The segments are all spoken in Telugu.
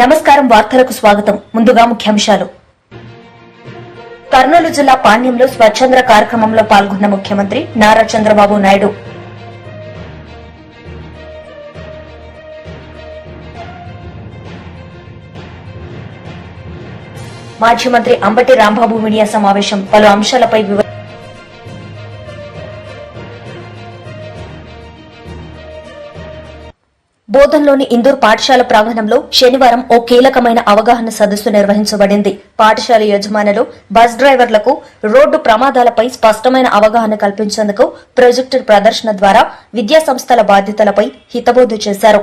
నమస్కారం. వార్తలకు స్వాగతం. ముందుగా ముఖ్యాంశాలు. కర్నూలు జిల్లా పాణ్యంలో స్వచ్ఛంద్ర కార్యక్రమంలో పాల్గొన్న ముఖ్యమంత్రి నారా చంద్రబాబు నాయుడు. మాజీ మంత్రి అంబటి రాంబాబు మీడియా సమావేశం పలు అంశాలపై బోధన్లోని ఇందూర్ పాఠశాల ప్రాంగణంలో శనివారం ఓ కీలకమైన అవగాహన సదస్సు నిర్వహించబడింది. పాఠశాల యజమానులు, బస్ డ్రైవర్లకు రోడ్డు ప్రమాదాలపై స్పష్టమైన అవగాహన కల్పించేందుకు ప్రొజెక్టర్ ప్రదర్శన ద్వారా విద్యా సంస్థల బాధ్యతలపై హితబోధ చేశారు.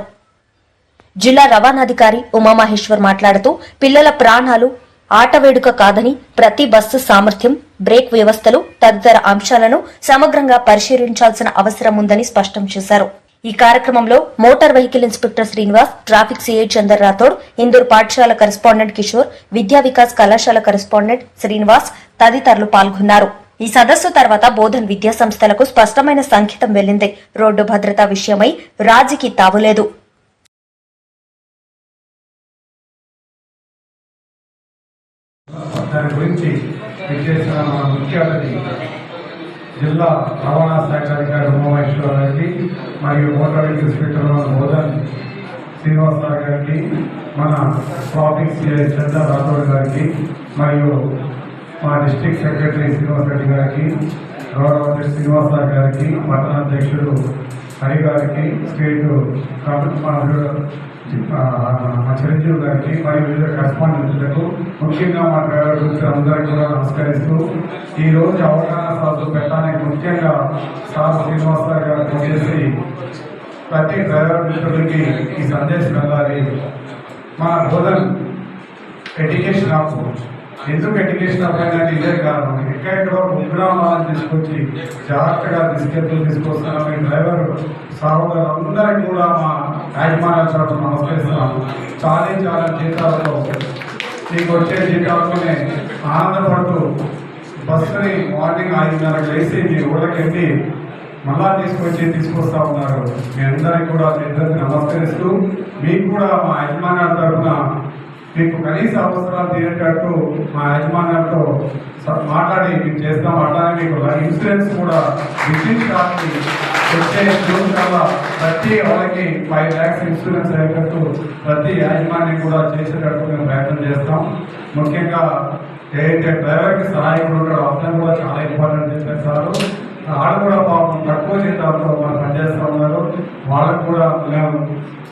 జిల్లా రవాణాధికారి ఉమామహేశ్వర్ మాట్లాడుతూ పిల్లల ప్రాణాలు ఆట వేడుక కాదని ప్రతి బస్సు సామర్థ్యం, బ్రేక్ వ్యవస్థలు తదితర అంశాలను సమగ్రంగా పరిశీలించాల్సిన అవసరం ఉందని స్పష్టం చేశారు. ఈ కార్యక్రమంలో motor vehicle inspector Srinivas, traffic CI Chandar Rathod, Indur పాఠశాల కరెస్పాండెంట్ కిషోర్, విద్యా వికాస్ కళాశాల కరెస్పాండెంట్ శ్రీనివాస్ తదితరులు పాల్గొన్నారు. ఈ సదస్సు తర్వాత బోధన్ విద్యా సంస్థలకు స్పష్టమైన సంకేతం వెళ్లింది. రోడ్డు భద్రత విషయమై రాజీకి తావులేదు. జిల్లా రవాణా శాఖ అధికారి ఉమామహేశ్వర గారికి మరియు motor vehicle inspector Bodhan Srinivasarao గారికి, మన ట్రాఫిక్ సిఐ చందర్ రాథోడ్ గారికి మరియు మా డిస్ట్రిక్ట్ సెక్రటరీ శ్రీనివాస్ రెడ్డి గారికి, గౌరవ శ్రీనివాసరావు గారికి, పట్టణ అధ్యక్షుడు హరి గారికి, స్టేట్ మా చిరంజీవి గారికి మరియు వివిధ కరెస్పాండెంట్లకు, ముఖ్యంగా మా డ్రైవర్ గురించి అందరికీ కూడా నమస్కరిస్తూ ఈ రోజు అవగాహన సదస్సు పెట్టడానికి ముఖ్యంగా సార్ శ్రీనివాసరావు గారు చేసి ప్రతి డ్రైవర్ మిత్రులకి ఈ సందేశం వెళ్ళాలి. మన బోధన్ ఎడ్యుకేషన్ ఆఫ్ ఎందుకు ఎడ్యుకేషన్ ఆఫ్ అనేది ఇదే కారణం. ఎక్కడెక్కడో ఉగ్రామాలను తీసుకొచ్చి జాగ్రత్తగా తీసుకొస్తున్నాం. ఈ డ్రైవర్ సహోదరులందరికీ కూడా మా యాజమాన్యాల తరఫున నమస్కరిస్తున్నాము. చాలా జీతాలతో మీకు వచ్చే జీతాలతోనే ఆనందపడుతూ బస్సుని మార్నింగ్ 5:30 లేసి మీ ఊళ్ళకి వెళ్ళి మళ్ళా తీసుకొస్తా ఉన్నారు. మీ అందరికీ కూడా ఇద్దరికి నమస్కరిస్తూ మీకు కూడా మా యజమాన్యాల తరఫున మీకు కనీస అవసరాలు తీరేటట్టు మా యజమాన్యాలతో మాట్లాడి మీకు చేస్తాం. అట్లానే మీకు ఇన్సూరెన్స్ కూడా విద్యుత్ షాప్కి వచ్చే జూన్ కల్లా ప్రతి వాళ్ళకి 5 lakhs ఇన్సూరెన్స్ అయ్యేటట్టు ప్రతి యాజమాన్యం కూడా చేసేటట్టు మేము ప్రయత్నం చేస్తాం. ముఖ్యంగా ఏదైతే డ్రైవర్కి సహాయకుడు ఉంటాడో అతను కూడా చాలా ఇంపార్టెంట్ చేస్తారు. వాళ్ళు కూడా పాపం తక్కువ జీతాలతో మనం పనిచేస్తూ ఉన్నారు. వాళ్ళకు కూడా మేము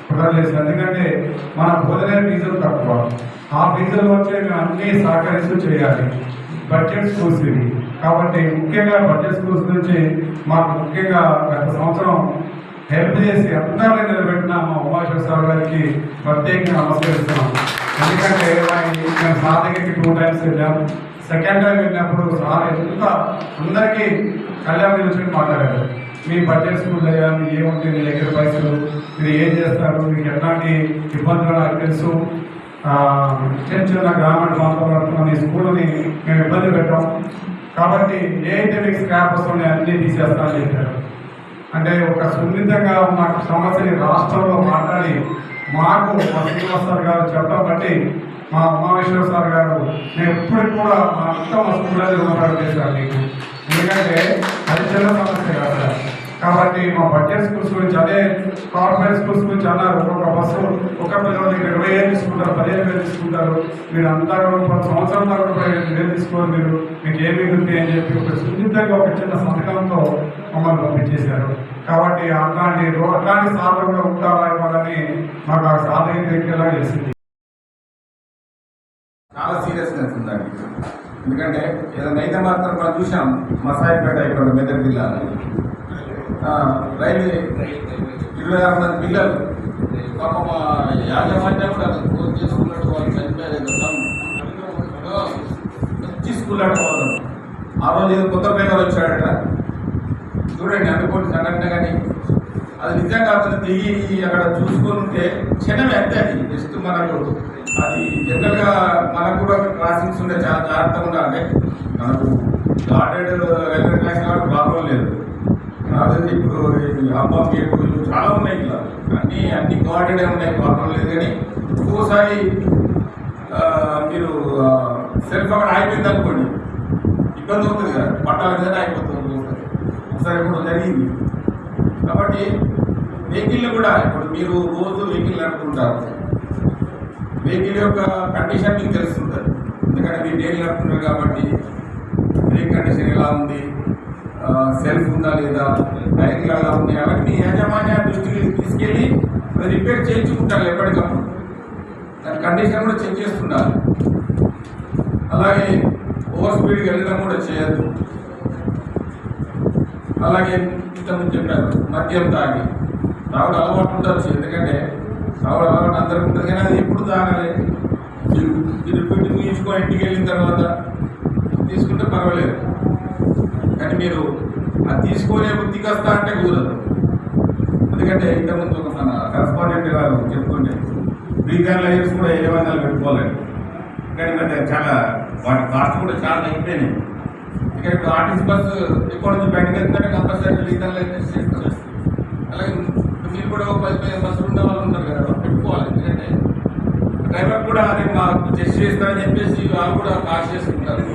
కుదరలేదు. ఎందుకంటే మన భోజన ఫీజులు తక్కువ. ఆ ఫీజుల వచ్చే మేము అన్ని సహకరిస్తూ చేయాలి. బడ్జెట్ స్కూల్స్ ఇవి కాబట్టి ముఖ్యంగా బడ్జెట్ స్కూల్స్ నుంచి మాకు ముఖ్యంగా గత సంవత్సరం హెల్ప్ చేసి అందరినీ నిలబెట్టిన మా ఉమామహేశ్వర సార్ గారికి ప్రత్యేకంగా నమస్కరిస్తున్నాం. ఎందుకంటే మేము సార్ దగ్గరికి 2 times వెళ్ళాము. సెకండ్ టైం వెళ్ళినప్పుడు సార్ ఎంత అందరికీ కళ్యాణ గురించి మాట్లాడారు. మీ బడ్జెట్ స్కూల్ అయ్యా, మీ ఏముంది, మీ దగ్గర పైసలు, మీరు ఏం చేస్తారు, మీకు ఎట్లాంటి ఇబ్బందులు నాకు తెలుసు, చిన్న గ్రామీణ ప్రాంతంలో పడుతున్న మీ స్కూల్ని మేము ఇబ్బంది పెట్టాం కాబట్టి ఏదైతే మీకు స్క్రాప్ వస్తున్నాయో అన్నీ తీసేస్తామని చెప్పారు. అంటే ఒక సున్నితంగా ఉన్న సమస్యని రాష్ట్రంలో మాట్లాడి మాకు మా శ్రీనివాస్ గారు చెప్పడం బట్టి మా ఉమామహేశ్వర సార్ గారు మేము ఎప్పటికి కూడా మా అంతా మా స్కూల్లో రుణపడి చేశారు మీకు. ఎందుకంటే అది చిన్న సమస్య కాదు సార్. కాబట్టి మా బడ్జెట్ స్కూల్స్ గురించి, అదే కార్పొరేట్ స్కూల్స్ గురించి అన్నారు. ఒక్కొక్క బస్సు ఒక పిల్లలకి 20,000 తీసుకుంటారు, 15,000 తీసుకుంటారు. మీరు అంతా కూడా సంవత్సరం దాకా 15,000 తీసుకోరు, మీకు ఏమి ఉంది అని చెప్పి ఒక సున్నితంగా ఒక చిన్న సంతకంతో మమ్మల్ని పంపించేశారు. కాబట్టి అట్లాంటి సార్లు కూడా ఉంటారా ఇవ్వాలని మాకు ఆ సాధన దగ్గర తెలిసింది. చాలా సీరియస్నెస్ ఉందండి. ఎందుకంటే ఏదైనా అయితే మాత్రం మనం చూసాం మసాయిపేట ఇక్కడ మెదక్ జిల్లాలో రైల్వే 26 మంది పిల్లలు పాపం యాజమాన్యం కూడా ఫోన్ చేసుకున్నట్టు వాళ్ళు చనిపోయారు. మంచి స్కూల్ ఆడుకోవడం ఆ రోజు ఏదో కొత్త పేపర్ వచ్చాడట చూడండి, అనుకోండి సంఘటన. కానీ అది నిజంగా అతను దిగి అక్కడ చూసుకొని ఉంటే క్షణమే అంతే. అది జస్ట్ మనకు అది జనరల్గా మనకు కూడా క్రాసింగ్స్ ఉంటే చాలా జాగ్రత్తగా ఉండాలి. మనకు గార్డెడ్ రైల్వే ట్రాక్స్ కాబట్టి ప్రాబ్లం లేదు. అదే ఇప్పుడు హబ్బం గేటు చాలా ఉన్నాయి ఇలా అన్ని కోఆర్డినే ఉన్నాయి, ప్రాబ్లం లేదు. కానీ ఒక్కోసారి మీరు సెల్ఫ్ అక్కడ అయిపోయింది అనుకోండి, ఇబ్బంది అవుతుంది కదా, పట్టాల మీద అయిపోతుంది ఒకసారి ఇప్పుడు జరిగింది. కాబట్టి వెహికల్ కూడా ఇప్పుడు మీరు రోజు వెహికల్ నడుపుతుంటారు, వెహికల్ యొక్క కండిషన్ మీకు తెలుస్తుంటుంది. ఎందుకంటే మీరు డైలీ నడుపుతున్నారు కాబట్టి బ్రేక్ కండిషన్ ఎలా ఉంది, సెల్ఫ్ ఉందా లేదా, టైర్లు ఎలా ఉంది, అవన్నీ యాజమాన్య దృష్టికి తీసుకెళ్ళి అది రిపేర్ చేయించుకుంటారు ఎప్పటికప్పుడు. దాని కండిషన్ కూడా చెక్ చేస్తుండాలి. అలాగే ఓవర్ స్పీడ్కి వెళ్ళడం కూడా చేయొద్దు. అలాగే ఇంతకుముందు చెప్పారు మద్యం తాగి తాగుడు అలవాటు ఉండొచ్చు, ఎందుకంటే తాగుడు అలవాటు అందరికీ ఉంటుంది. కానీ అది ఎప్పుడు తాగాలి, మీరు పెట్టి ముగించుకొని ఇంటికి వెళ్ళిన తర్వాత తీసుకుంటే పర్వాలేదు. కానీ మీరు అది తీసుకునే బుద్ధికి వస్తా అంటే కుదరదు. ఎందుకంటే ఇంతకుముందు మన కరస్పాండెంట్ గారు చెప్పుకుంటే బ్రీత్ లైన్స్ కూడా 700 పెట్టుకోవాలండి. కానీ మరి చాలా వాటి కాస్ట్ కూడా చాలా తగ్గిపోయినాయి. ఎందుకంటే ఇప్పుడు ఆర్టీసీ బస్సు ఎక్కువ నుంచి బయటకు వెళ్తుంటే కంపల్సరీ బ్రీత్ లైన్స్ చేస్తారు. అలాగే మీరు కూడా 10 బస్సులు ఉన్న వాళ్ళు ఉన్నారు కదా, పెట్టుకోవాలి. ఎందుకంటే డ్రైవర్ కూడా అదే మాకు చెస్ట్ చేస్తారని చెప్పేసి వాళ్ళు కూడా కాస్ట్ చేసుకుంటారు.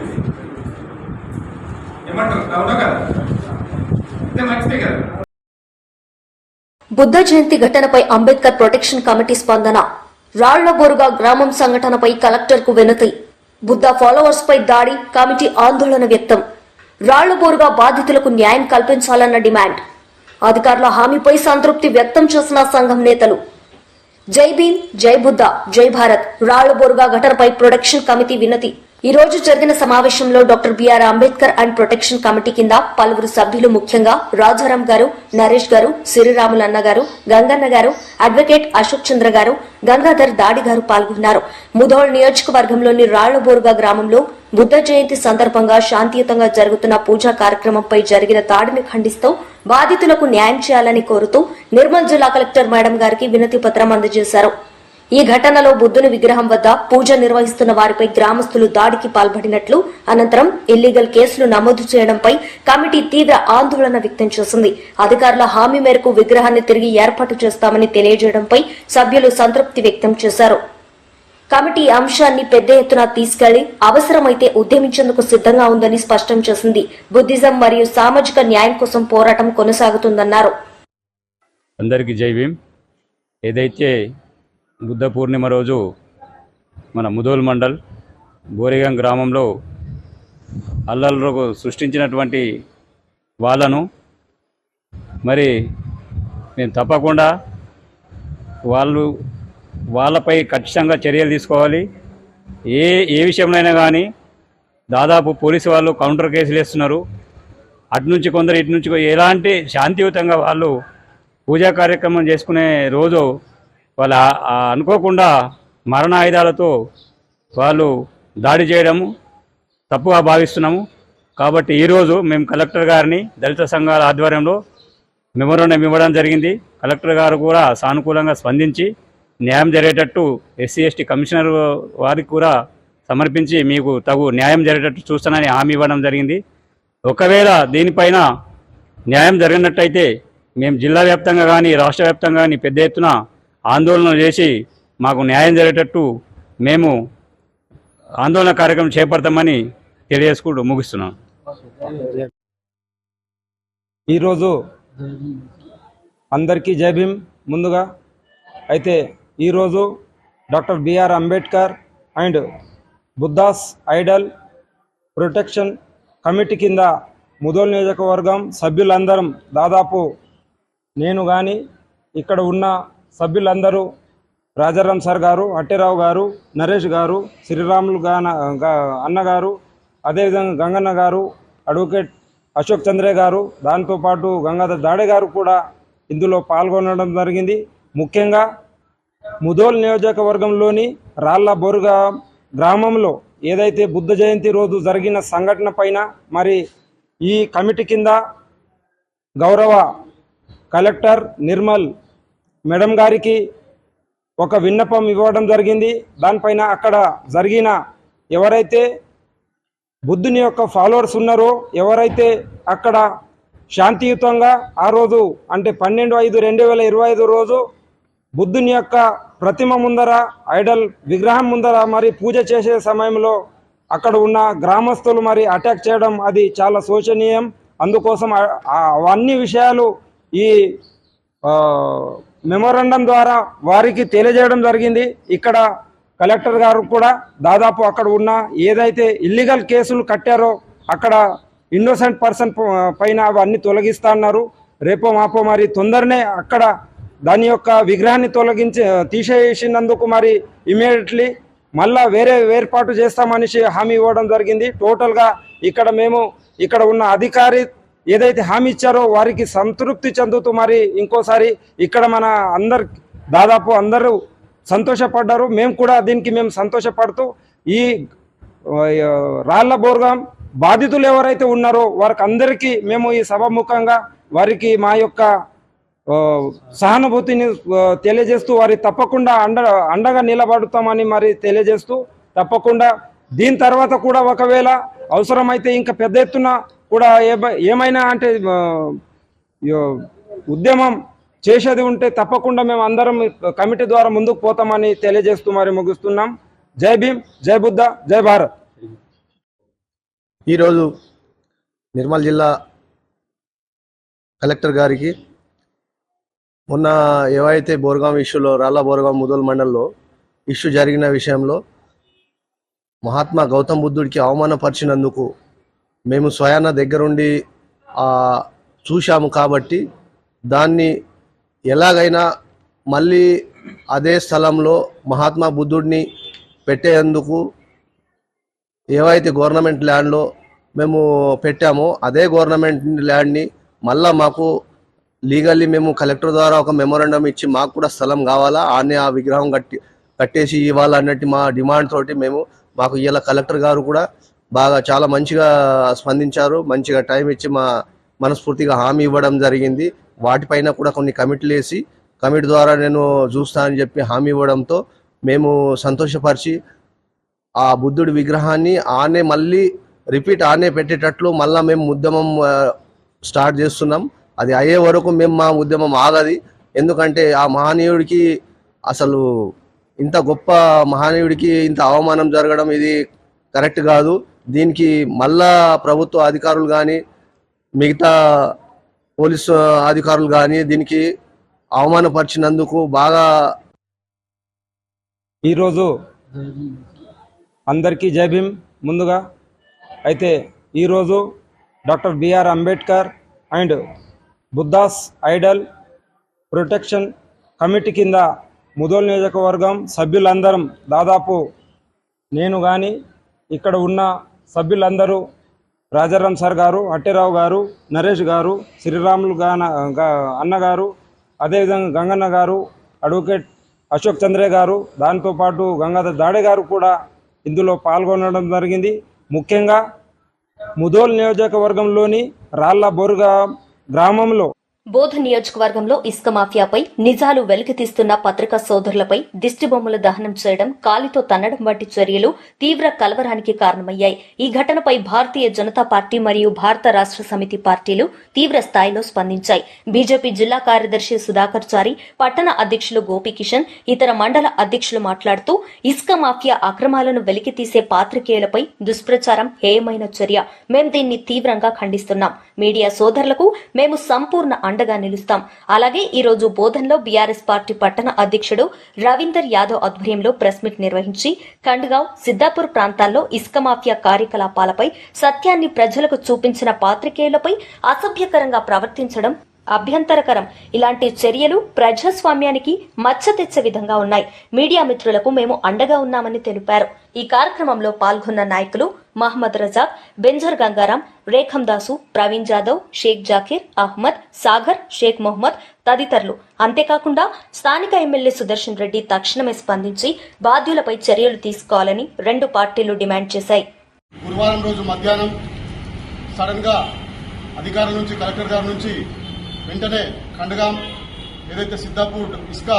ఏమంటారు, అవునా కదా? అయితే మంచిదే కదా. బుద్ధ జయంతి ఘటనపై అంబేద్కర్ ప్రొటెక్షన్ కమిటీ స్పందన. రాళ్లబోరుగా గ్రామం సంఘటనపై కలెక్టర్కు వినతి. బుద్ధ ఫాలోవర్స్ పై దాడి, కమిటీ ఆందోళన వ్యక్తం. రాళ్లబోరుగా బాధితులకు న్యాయం కల్పించాలన్న డిమాండ్. అధికారుల హామీపై సంతృప్తి వ్యక్తం చేసిన సంఘం నేతలు. జై భీమ్, జై బుద్ధ, జై భారత్. రాళ్లబోరుగా ఘటనపై ప్రొటెక్షన్ కమిటీ వినతి. ఈ రోజు జరిగిన సమావేశంలో doctor BR Ambedkar and protection committee కింద పలువురు సభ్యులు, ముఖ్యంగా రాజారాం గారు, నరేష్ గారు, సిరిరాములన్న గారు, గంగన్న గారు, అడ్వకేట్ అశోక్ చంద్ర గారు, గంగాధర్ దాడి గారు పాల్గొన్నారు. ముధోల్ నియోజకవర్గంలోని రాళ్లబోరుగా గ్రామంలో బుద్ధ జయంతి సందర్భంగా శాంతియుతంగా జరుగుతున్న పూజా కార్యక్రమంపై జరిగిన దాడిని ఖండిస్తూ బాధితులకు న్యాయం చేయాలని కోరుతూ నిర్మల్ జిల్లా కలెక్టర్ మేడం గారికి వినతి పత్రం అందజేశారు. ఈ ఘటనలో బుద్ధుని విగ్రహం వద్ద పూజ నిర్వహిస్తున్న వారిపై గ్రామస్తులు దాడికి పాల్పడినట్లు, అనంతరం ఇల్లీగల్ కేసులు నమోదు చేయడంపై కమిటీ తీవ్ర ఆందోళన వ్యక్తం చేసింది. అధికారుల హామీ మేరకు విగ్రహాన్ని తిరిగి ఏర్పాటు చేస్తామని తెలియజేయడంపై సభ్యులు సంతృప్తి వ్యక్తం చేశారు. కమిటీ అంశాన్ని పెద్ద ఎత్తున తీసుకెళ్లి అవసరమైతే ఉద్యమించేందుకు సిద్దంగా ఉందని స్పష్టం చేసింది. బుద్ధిజం మరియు సామాజిక న్యాయం కోసం పోరాటం కొనసాగుతుందన్నారు. అందరికీ జై భీమ్. ఏదైతే బుద్ధ పూర్ణిమ రోజు మన ముధోల్ మండల్ బోరేగం గ్రామంలో అల్లర్లకు సృష్టించినటువంటి వాళ్ళను మరి మేము తప్పకుండా వాళ్ళపై ఖచ్చితంగా చర్యలు తీసుకోవాలి. ఏ విషయంలోనైనా కానీ దాదాపు పోలీసు వాళ్ళు కౌంటర్ కేసులు వేస్తున్నారు. అటు నుంచి కొందరు, ఇటు నుంచి ఎలాంటి శాంతియుతంగా వాళ్ళు పూజా కార్యక్రమం చేసుకునే రోజు వాళ్ళు అనుకోకుండా మరణాయుధాలతో వాళ్ళు దాడి చేయడము తప్పుగా భావిస్తున్నాము. కాబట్టి ఈరోజు మేము కలెక్టర్ గారిని దళిత సంఘాల ఆధ్వర్యంలో మెమోరాండం ఇవ్వడం జరిగింది. కలెక్టర్ గారు కూడా సానుకూలంగా స్పందించి న్యాయం జరిగేటట్టు ఎస్సీ ఎస్టీ కమిషనర్ వారికి కూడా సమర్పించి మీకు తగు న్యాయం జరిగేటట్టు చూస్తానని హామీ ఇవ్వడం జరిగింది. ఒకవేళ దీనిపైన న్యాయం జరిగినట్టయితే మేము జిల్లా వ్యాప్తంగా కానీ రాష్ట్ర వ్యాప్తంగా కానీ పెద్ద ఎత్తున ఆందోళన చేసి మాకు న్యాయం జరిగేటట్టు మేము ఆందోళన కార్యక్రమం చేపడతామని తెలియజేసుకుంటూ ముగిస్తున్నాం. ఈరోజు అందరికీ జై భీమ్. ముందుగా అయితే ఈరోజు doctor BR Ambedkar and buddhas idol protection committee కింద ముధోల్ నియోజకవర్గం సభ్యులందరం, దాదాపు నేను కానీ ఇక్కడ ఉన్న సభ్యులందరూ, రాజారాం సార్ గారు, అట్టెరావు గారు, నరేష్ గారు, శ్రీరాములు అన్నగారు, అదేవిధంగా గంగన్న గారు, అడ్వకేట్ అశోక్ చంద్రే గారు, దాంతోపాటు గంగాధర్ దాడే గారు కూడా ఇందులో పాల్గొనడం జరిగింది. ముఖ్యంగా ముధోల్ నియోజకవర్గంలోని రాళ్లబోరుగా గ్రామంలో ఏదైతే బుద్ధ జయంతి రోజు జరిగిన సంఘటన పైన మరి ఈ కమిటీ కింద గౌరవ కలెక్టర్ నిర్మల్ మేడం గారికి ఒక విన్నపం ఇవ్వడం జరిగింది. దానిపైన అక్కడ జరిగిన ఎవరైతే బుద్ధుని యొక్క ఫాలోవర్స్ ఉన్నారో, ఎవరైతే అక్కడ శాంతియుతంగా ఆ రోజు అంటే 12/5/2025 రోజు బుద్ధుని యొక్క ప్రతిమ ముందర ఐడల్ విగ్రహం ముందర మరి పూజ చేసే సమయంలో అక్కడ ఉన్న గ్రామస్తులు మరి అటాక్ చేయడం అది చాలా శోచనీయం. అందుకోసం అన్ని విషయాలు ఈ మెమోరాండం ద్వారా వారికి తెలియజేయడం జరిగింది. ఇక్కడ కలెక్టర్ గారు కూడా దాదాపు అక్కడ ఉన్న ఏదైతే ఇల్లీగల్ కేసులు కట్టారో అక్కడ ఇన్నోసెంట్ పర్సన్ పైన అవన్నీ తొలగిస్తా అన్నారు. రేపో మాపో మరి తొందరనే అక్కడ దాని యొక్క విగ్రహాన్ని తీసేసినందుకు మరి ఇమీడియట్లీ మళ్ళా వేరే ఏర్పాటు చేస్తామనేసి హామీ ఇవ్వడం జరిగింది. టోటల్గా ఇక్కడ ఉన్న అధికారి ఏదైతే హామీ ఇచ్చారో వారికి సంతృప్తి చెందుతూ మరి ఇంకోసారి ఇక్కడ మన దాదాపు అందరూ సంతోషపడ్డారు. మేము కూడా దీనికి సంతోషపడుతూ ఈ రాళ్ల బోర్గాం బాధితులు ఎవరైతే ఉన్నారో వారికి అందరికీ మేము ఈ సభాముఖంగా వారికి మా యొక్క సహానుభూతిని తెలియజేస్తూ వారి తప్పకుండా అండగా నిలబడతామని మరి తెలియజేస్తూ తప్పకుండా దీని తర్వాత కూడా ఒకవేళ అవసరమైతే ఇంకా పెద్ద ఎత్తున కూడా ఏమైనా అంటే ఉద్యమం చేసేది ఉంటే తప్పకుండా మేము అందరం కమిటీ ద్వారా ముందుకు పోతామని తెలియజేస్తూ మరి ముగిస్తున్నాం. జై భీమ్, జై బుద్ధ, జై భారత్. ఈరోజు నిర్మల్ జిల్లా కలెక్టర్ గారికి మొన్న ఏవైతే బోర్గాం ఇష్యూలో రాళ్ళ బోర్గాం ముదల్ మండల్లో ఇష్యూ జరిగిన విషయంలో మహాత్మా గౌతమ్ బుద్ధుడికి అవమానపరిచినందుకు మేము స్వయాన దగ్గరుండి చూశాము. కాబట్టి దాన్ని ఎలాగైనా మళ్ళీ అదే స్థలంలో మహాత్మా బుద్ధుడిని పెట్టేందుకు ఏవైతే గవర్నమెంట్ ల్యాండ్లో మేము పెట్టామో అదే గవర్నమెంట్ ల్యాండ్ని మళ్ళా మాకు లీగల్లీ మేము కలెక్టర్ ద్వారా ఒక మెమోరాండం ఇచ్చి మాకు కూడా స్థలం కావాలా, ఆ విగ్రహం కట్టేసి ఇవ్వాలన్నట్టు మా డిమాండ్ తోటి మాకు ఇలా కలెక్టర్ గారు కూడా చాలా మంచిగా స్పందించారు. మంచిగా టైం ఇచ్చి మనస్ఫూర్తిగా హామీ ఇవ్వడం జరిగింది. వాటిపైన కూడా కొన్ని కమిటీలు వేసి కమిటీ ద్వారా నేను చూస్తా అని చెప్పి హామీ ఇవ్వడంతో మేము సంతోషపరిచి ఆ బుద్ధుడి విగ్రహాన్ని మళ్ళీ రిపీట్ పెట్టేటట్లు మళ్ళీ మేము ఉద్యమం స్టార్ట్ చేస్తున్నాం. అది అయ్యే వరకు మా ఉద్యమం ఆగది. ఎందుకంటే ఆ మహనీయుడికి అసలు ఇంత గొప్ప మహనీయుడికి ఇంత అవమానం జరగడం ఇది కరెక్ట్ కాదు. దీనికి మళ్ళా ప్రభుత్వ అధికారులు కానీ మిగతా పోలీసు అధికారులు కానీ దీనికి అవమానపరిచినందుకు బాగా ఈరోజు అందరికీ జై భీమ్. ముందుగా అయితే ఈరోజు doctor BR Ambedkar and buddhas idol protection committee కింద ముదోల్ నియోజకవర్గం సభ్యులందరం దాదాపు నేను కానీ ఇక్కడ ఉన్న సభ్యులందరూ రాజారాం సార్ గారు, అట్టెరావు గారు, నరేష్ గారు, శ్రీరాములు అన్నగారు, అదేవిధంగా గంగన్న గారు, అడ్వకేట్ అశోక్ చంద్రే గారు, దాంతోపాటు గంగాధర్ దాడే గారు కూడా ఇందులో పాల్గొనడం జరిగింది. ముఖ్యంగా ముదోల్ నియోజకవర్గంలోని రాళ్ల బోర్గా గ్రామంలో బోధ నియోజకవర్గంలో ఇసుక మాఫియాపై నిజాలు వెలికితీస్తున్న పత్రికా సోదరులపై దిష్టిబొమ్మల దహనం చేయడం, కాలితో తన్నడం వంటి చర్యలు తీవ్ర కలవరానికి కారణమయ్యాయి. ఈ ఘటనపై భారతీయ జనతా పార్టీ మరియు భారత రాష్ట్ర సమితి పార్టీలు తీవ్ర స్థాయిలో స్పందించాయి. బీజేపీ జిల్లా కార్యదర్శి సుధాకర్ చారి, పట్టణ అధ్యక్షులు గోపీకిషన్, ఇతర మండల అధ్యక్షులు మాట్లాడుతూ ఇసుక మాఫియా అక్రమాలను వెలికితీసే పాత్రికేయులపై దుష్ప్రచారం హేయమైన చర్య. మేం దీన్ని తీవ్రంగా ఖండిస్తున్నాం. మీడియా సోదరులకు మేము సంపూర్ణ అండగా నిలుస్తాం. అలాగే ఈ రోజు బోధన్లో బీఆర్ఎస్ పార్టీ పట్టణ అధ్యక్షుడు రవీందర్ యాదవ్ ఆధ్వర్యంలో ప్రెస్ మీట్ నిర్వహించి కండ్గావ్, సిద్దాపూర్ ప్రాంతాల్లో ఇసుక మాఫియా కార్యకలాపాలపై సత్యాన్ని ప్రజలకు చూపించిన పాత్రికేయులపై అసభ్యకరంగా ప్రవర్తించడం అభ్యంతరకరం. ఇలాంటి చర్యలు ప్రజాస్వామ్యానికి మచ్చ తెచ్చే విధంగా ఉన్నాయి. మీడియా మిత్రులకు మేము అండగా ఉన్నామని తెలిపారు. ఈ కార్యక్రమంలో పాల్గొన్న నాయకులు మహమ్మద్ రజాక్, బెంజర్ గంగారాం, రేఖం దాసు, ప్రవీణ్ జాదవ్, షేక్ జాకీర్, అహ్మద్, సాగర్, షేక్ మొహమ్మద్ తదితరులు. అంతేకాకుండా స్థానిక ఎమ్మెల్యే సుదర్శన్ రెడ్డి తక్షణమే స్పందించి బాధ్యులపై చర్యలు తీసుకోవాలని రెండు పార్టీలు డిమాండ్ చేశాయి. గురువారం రోజు మధ్యాహ్నం సడన్ గా అధికారుల నుంచి, కలెక్టర్ గారి నుంచి వెంటనే ఖండగాం ఏదైతే సిద్దాపూర్ ఇసుక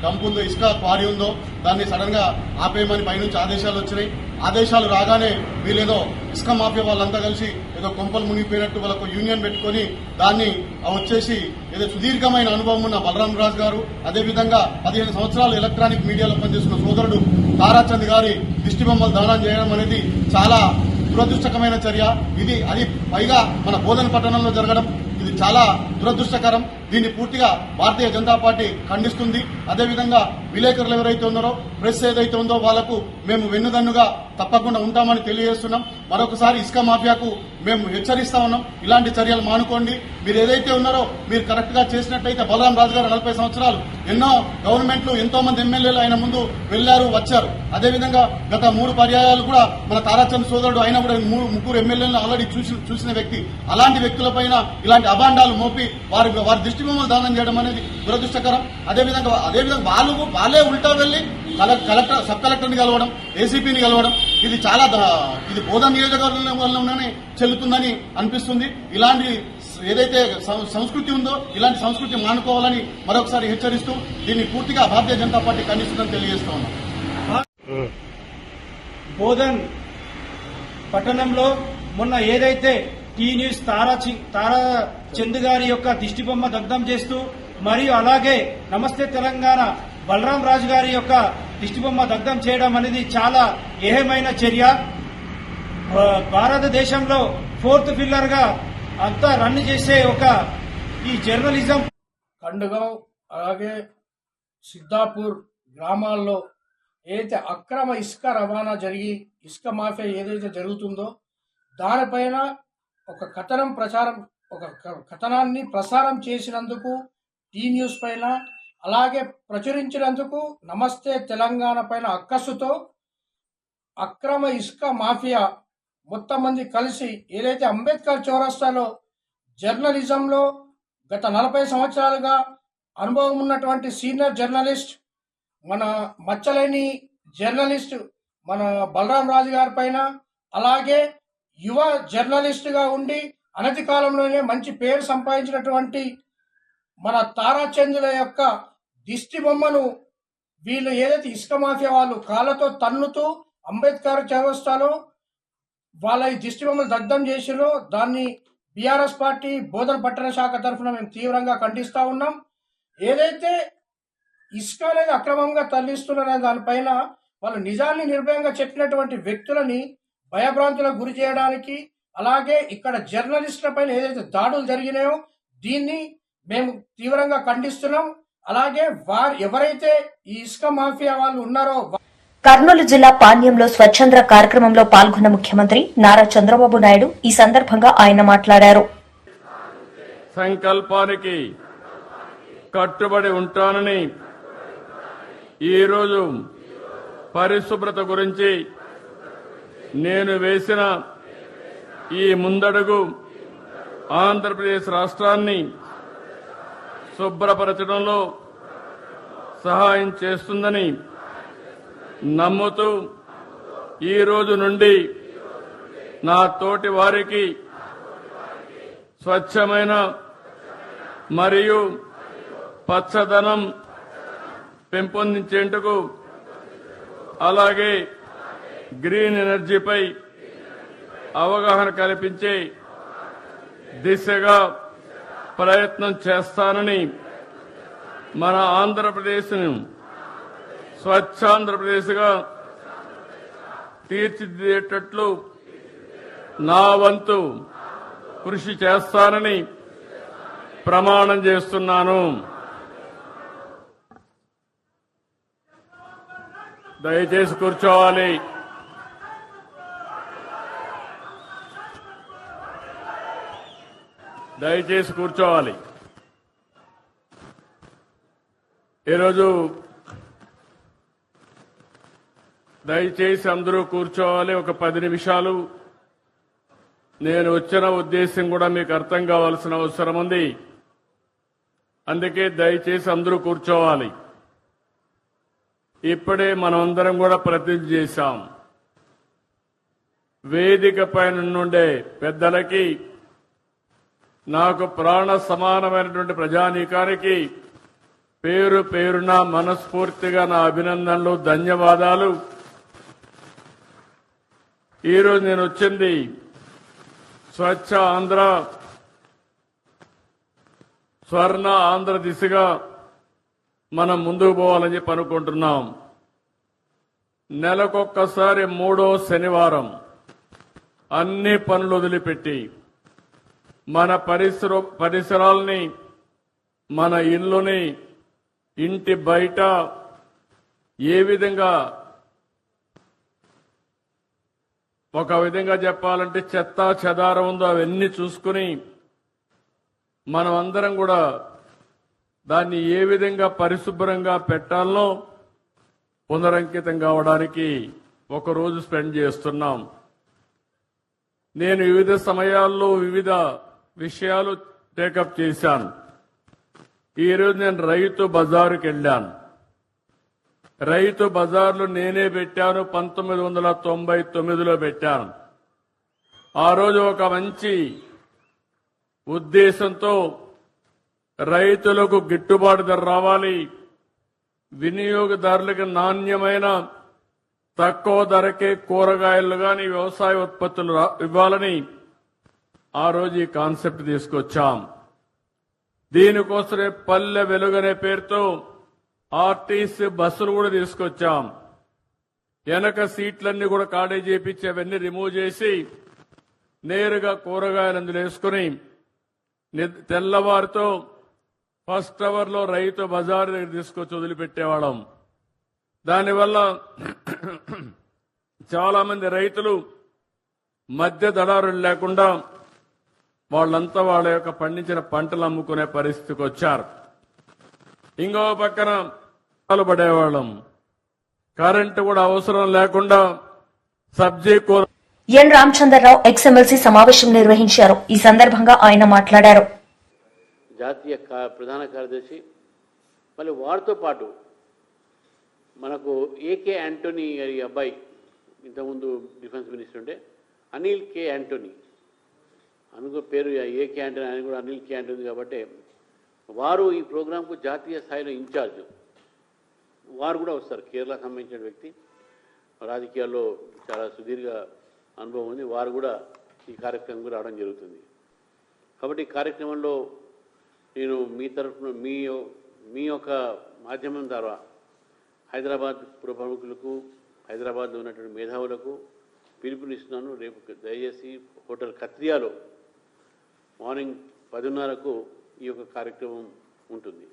డంప్ ఉందో, ఇసుక క్వారీ ఉందో దాన్ని సడన్ గా ఆపేయమని పైనుంచి ఆదేశాలు వచ్చినాయి. ఆదేశాలు రాగానే వీళ్ళేదో ఇసుక మాఫియా వాళ్ళంతా కలిసి ఏదో కొంపలు మునిగిపోయినట్టు వాళ్ళకు యూనియన్ పెట్టుకొని దాన్ని వచ్చేసి ఏదో సుదీర్ఘమైన అనుభవం ఉన్న బలరాం రాజు గారు, అదేవిధంగా 15 సంవత్సరాలు ఎలక్ట్రానిక్ మీడియాలో పనిచేస్తున్న సోదరుడు తారాచంద్ గారి దిష్టిబొమ్మలు దానం చేయడం అనేది చాలా దురదృష్టకరమైన చర్య. అది పైగా మన బోధన పట్టణంలో జరగడం ఇది చాలా దురదృష్టకరం. దీన్ని పూర్తిగా భారతీయ జనతా పార్టీ ఖండిస్తుంది. అదేవిధంగా విలేకరులు ఎవరైతే ఉన్నారో, ప్రెస్ ఏదైతే ఉందో వాళ్లకు మేము వెన్నుదన్నుగా తప్పకుండా ఉంటామని తెలియజేస్తున్నాం. మరొకసారి ఇసుక మాఫియాకు మేము హెచ్చరిస్తా ఉన్నాం, ఇలాంటి చర్యలు మానుకోండి. మీరు ఏదైతే ఉన్నారో మీరు కరెక్ట్ గా చేసినట్టయితే బలరాం రాజు గారు 40 సంవత్సరాలు ఎన్నో గవర్నమెంట్లు ఎంతో మంది ఎమ్మెల్యేలు ఆయన ముందు వెళ్లారు, వచ్చారు. అదేవిధంగా గత 3 పర్యాయాలు కూడా మన తారాచంద్ సోదరుడు ఆయన కూడా 3 ఎమ్మెల్యేలను ఆల్రెడీ చూసిన వ్యక్తి. అలాంటి వ్యక్తులపైన ఇలాంటి అభాండాలు మోపి వారి దిష్టిబొమ్మలు దానం చేయడం అనేది దురదృష్టకరం. అదేవిధంగా వాళ్ళే ఉల్టా వెళ్లి కలెక్టర్, సబ్ కలెక్టర్ని కలవడం, ఏసీపీని కలవడం ఇది బోధన నియోజకవర్గంలోనే చెల్లుతుందని అనిపిస్తుంది. ఇలాంటి ఏదైతే సంస్కృతి ఉందో ఇలాంటి సంస్కృతి మానుకోవాలని మరొకసారి హెచ్చరిస్తూ దీన్ని పూర్తిగా భారతీయ జనతా పార్టీ ఖండిస్తుందని తెలియజేస్తా ఉన్నాం. బోధన్ పట్టణంలో మొన్న ఏదైతే టీ న్యూస్ తారాచంద్ గారి యొక్క దిష్టిబొమ్మ దగ్ధం చేస్తూ మరియు అలాగే నమస్తే తెలంగాణ బలరాం రాజు గారి యొక్క దిష్టిబొమ్మ దగ్ధం చేయడం అనేది చాలా ఏహమైన చర్య. భారతదేశంలో 4th పిల్లర్ గా అంతా రన్ చేసే ఈ జర్నలిజం కండుగాం అలాగే సిద్ధాపూర్ గ్రామాల్లో ఏదైతే అక్రమ ఇసుక రవాణా జరిగి ఇసుక మాఫియా ఏదైతే జరుగుతుందో దానిపైన ఒక కథనాన్ని ప్రసారం చేసినందుకు టీ న్యూస్ పైన అలాగే ప్రచురించినందుకు నమస్తే తెలంగాణ పైన అక్కసుతో అక్రమ ఇసుక మాఫియా మొత్తం మంది కలిసి ఏదైతే అంబేద్కర్ చౌరస్తాలో జర్నలిజంలో గత 40 సంవత్సరాలుగా అనుభవం ఉన్నటువంటి సీనియర్ జర్నలిస్ట్, మన మచ్చలేని జర్నలిస్ట్ మన బలరాం రాజు గారి పైన, అలాగే యువ జర్నలిస్టుగా ఉండి అనతి కాలంలోనే మంచి పేరు సంపాదించినటువంటి మన తారాచంద్రుల యొక్క దిష్టి బొమ్మను వీళ్ళు ఏదైతే ఇసుక మాఫియా వాళ్ళు కాళ్ళతో తన్నుతూ అంబేద్కర్ చౌరస్తాలో వాళ్ళ ఈ దిష్టి బొమ్మలు దగ్ధం చేసిరో దాన్ని బీఆర్ఎస్ పార్టీ బోధన పట్టణ శాఖ తరఫున మేము తీవ్రంగా ఖండిస్తా ఉన్నాం. ఏదైతే ఇసుక అనేది అక్రమంగా తరలిస్తున్నారనే దానిపైన వాళ్ళు నిజాన్ని నిర్భయంగా చెప్పినటువంటి వ్యక్తులని భయభ్రాంతులకు గురి చేయడానికి, అలాగే ఇక్కడ జర్నలిస్టుల పైన ఏదైతే దాడులు జరిగినాయో దీన్ని మేము తీవ్రంగా ఖండిస్తున్నాం. అలాగే ఎవరైతే ఈ ఇసుక మాఫియా వాళ్ళు ఉన్నారో కర్నూలు జిల్లా పాణ్యంలో స్వచ్ఛంద్ర కార్యక్రమంలో పాల్గొన్న ముఖ్యమంత్రి నారా చంద్రబాబు నాయుడు ఈ సందర్భంగా ఆయన మాట్లాడారు. సంకల్పానికి కట్టుబడి ఉంటానని ఈరోజు పరిశుభ్రత గురించి నేను వేసిన ఈ ముందడుగు ఆంధ్రప్రదేశ్ రాష్ట్రాన్ని శుభ్రపరచడంలో సహాయం చేస్తుందని నమ్ముతూ ఈ రోజు నుండి నా తోటి వారికి స్వచ్ఛమైన మరియు పచ్చదనం పెంపొందించేందుకు అలాగే గ్రీన్ ఎనర్జీపై అవగాహన కల్పించే దిశగా ప్రయత్నం చేస్తానని మన ఆంధ్రప్రదేశ్ను స్వచ్ఛాంధ్రప్రదేశ్గా తీర్చిదిద్దేటట్లు నా వంతు కృషి చేస్తానని ప్రమాణం చేస్తున్నాను. దయచేసి కూర్చోవాలి. దయచేసి కూర్చోవాలి. ఈరోజు దయచేసి అందరూ కూర్చోవాలి. ఒక 10 నిమిషాలు. నేను వచ్చిన ఉద్దేశం కూడా మీకు అర్థం కావాల్సిన అవసరం ఉంది. అందుకే దయచేసి అందరూ కూర్చోవాలి. ఇప్పుడే మనమందరం కూడా ప్రతిజ్ఞ చేశాం. వేదిక పైన నుండే పెద్దలకి, నాకు ప్రాణ సమానమైనటువంటి ప్రజానీకానికి పేరు పేరున మనస్ఫూర్తిగా నా అభినందనలు, ధన్యవాదాలు. ఈరోజు నేను వచ్చింది స్వచ్ఛ ఆంధ్ర, స్వర్ణ ఆంధ్ర దిశగా మనం ముందుకు పోవాలని చెప్పి అనుకుంటున్నాం. నెలకొక్కసారి 3వ శనివారం అన్ని పనులు వదిలిపెట్టి మన పరిసరాల్ని, మన ఇల్లుని, ఇంటి బయట ఏ విధంగా, ఒక విధంగా చెప్పాలంటే చెత్త చెదారం ఉందో అవన్నీ చూసుకుని మనం అందరం కూడా దాన్ని ఏ విధంగా పరిశుభ్రంగా పెట్టాలనో పునరంకితం కావడానికి ఒక రోజు స్పెండ్ చేస్తున్నాం. నేను వివిధ సమయాల్లో వివిధ విషయాలు టేకప్ చేశాను. ఈరోజు నేను రైతు బజారుకి వెళ్ళాను. రైతు బజార్లు నేనే పెట్టాను, 1999లో పెట్టాను. ఆ రోజు ఒక మంచి ఉద్దేశంతో రైతులకు గిట్టుబాటు ధర రావాలి, వినియోగదారులకు నాణ్యమైన తక్కువ ధరకే కూరగాయలు కానీ వ్యవసాయ ఉత్పత్తులు ఇవ్వాలని ఆ రోజు ఈ కాన్సెప్ట్ తీసుకొచ్చాం. దీనికోసమే పల్లె వెలుగనే పేరుతో ఆర్టీసీ బస్సులు కూడా తీసుకొచ్చాం. వెనక సీట్లన్నీ కూడా ఖాళీ చేపించి అవన్నీ రిమూవ్ చేసి నేరుగా కూరగాయలు అందులో వేసుకుని తెల్లవారితో ఫస్ట్ అవర్లో రైతు బజారు దగ్గర తీసుకొచ్చి వదిలిపెట్టేవాళ్ళం. దానివల్ల చాలా మంది రైతులు మధ్య దళారులు లేకుండా వాళ్ళంతా వాళ్ళ యొక్క పండించిన పంటలు అమ్ముకునే పరిస్థితికి వచ్చారు. ఇంకో పక్కన పడేవాళ్ళం, కరెంటు కూడా అవసరం లేకుండా సబ్జీ కూర. ఎన్ రామచంద్రరావు ఎక్స్ఎమ్మెల్సీ సమావేశం నిర్వహించారు. ఈ సందర్భంగా ఆయన మాట్లాడారు. జాతీయ ప్రధాన కార్యదర్శి, మళ్ళీ వారితో పాటు మనకు ఏకే యాంటోనీ గారి అబ్బాయి, ఇంతకుముందు డిఫెన్స్ మినిస్టర్ ఉంటే అనిల్ కే యాంటోనీ, అనుకో పేరు ఏకే యాంటోనీ, ఆయన కూడా అనిల్ కే యాంటోనీ కాబట్టి వారు ఈ ప్రోగ్రాంకు జాతీయ స్థాయిలో ఇన్ఛార్జ్. వారు కూడా వస్తారు. కేరళకు సంబంధించిన వ్యక్తి, రాజకీయాల్లో చాలా సుదీర్ఘ అనుభవం ఉంది. వారు కూడా ఈ కార్యక్రమంకు రావడం జరుగుతుంది. కాబట్టి ఈ కార్యక్రమంలో నేను మీ తరఫున మీ యొక్క మాధ్యమం ద్వారా హైదరాబాద్ పుర ప్రముఖులకు, హైదరాబాద్లో ఉన్నటువంటి మేధావులకు పిలుపునిస్తున్నాను. రేపు దయచేసి హోటల్ కత్రియాలో మార్నింగ్ 10:30కు ఈ యొక్క కార్యక్రమం ఉంటుంది.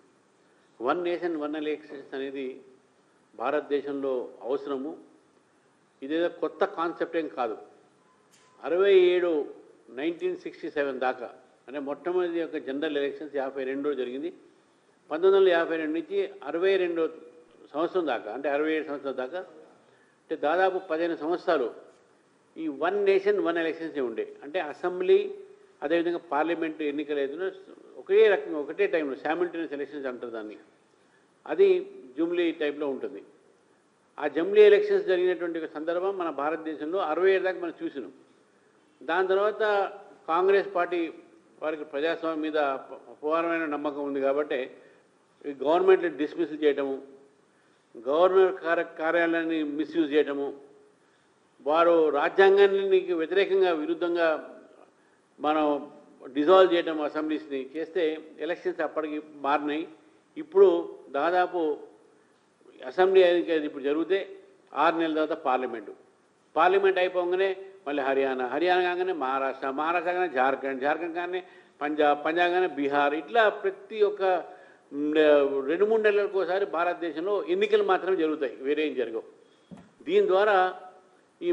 1 నేషన్ 1 ఎలక్షన్స్ అనేది భారతదేశంలో అవసరము. ఇదేదో కొత్త కాన్సెప్ట్ ఏం కాదు. 1967 దాకా, అంటే మొట్టమొదటి యొక్క జనరల్ ఎలక్షన్స్ 52లో జరిగింది. 1952 నుంచి 62 సంవత్సరం దాకా, అంటే 67 సంవత్సరాల దాకా, అంటే దాదాపు 15 సంవత్సరాలు ఈ 1 నేషన్ 1 ఎలక్షన్స్ ఉండే. అంటే అసెంబ్లీ అదేవిధంగా పార్లమెంటు ఎన్నికలు ఏదైనా ఒకే రకంగా ఒకటే టైంలో శామిల్టేనియస్ ఎలక్షన్స్ అంటారు దాన్ని. అది జూమ్లీ టైప్లో ఉంటుంది. ఆ జూమ్లీ ఎలక్షన్స్ జరిగినటువంటి సందర్భం మన భారతదేశంలో 67 దాకా మనం చూసినాం. దాని తర్వాత కాంగ్రెస్ పార్టీ వారికి ప్రజాస్వామ్యం మీద అపారమైన నమ్మకం ఉంది కాబట్టి గవర్నమెంట్ని డిస్మిస్ చేయటము, గవర్నర్ కార్యాలయాన్ని మిస్యూజ్ చేయటము, వారు రాజ్యాంగానికి వ్యతిరేకంగా విరుద్ధంగా మనం డిజాల్వ్ చేయటం అసెంబ్లీస్ని చేస్తే ఎలక్షన్స్ అప్పటికి మారినాయి. ఇప్పుడు దాదాపు అసెంబ్లీ ఇప్పుడు జరిగితే 6 నెలల తర్వాత పార్లమెంట్ అయిపోగానే మళ్ళీ హర్యానా కాగానే మహారాష్ట్ర కాగానే జార్ఖండ్ కాగానే పంజాబ్ కాగానే బీహార్, ఇట్లా ప్రతి ఒక్క 2-3 నెలలకు ఒకసారి భారతదేశంలో ఎన్నికలు మాత్రమే జరుగుతాయి, వేరే ఏం జరగవు. దీని ద్వారా ఈ